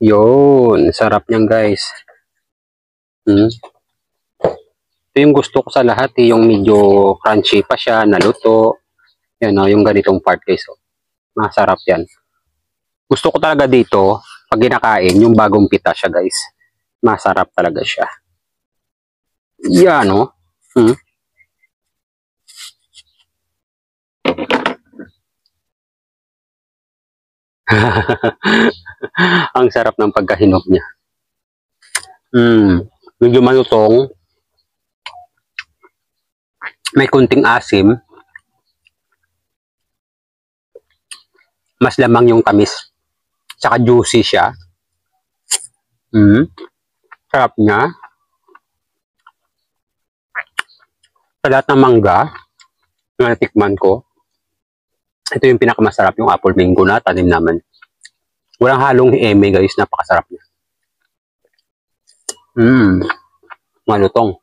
Yun, sarap niyan guys. Ito yung gusto ko sa lahat yung medyo crunchy pa siya, naluto. Yan yung ganitong part guys. Masarap yan. Gusto ko talaga dito, pag ginakain, yung bagong pita siya guys. Masarap talaga siya. Yan Ang sarap ng pagkahinog niya. Medyo malutong. May kunting asim. Mas lamang yung tamis. Tsaka juicy siya. Sarap niya. Sa lahat ng mangga na natikman ko, ito yung pinakamasarap, yung apple mango na tanim naman. Walang halong eme guys, napakasarap niya. Malutong.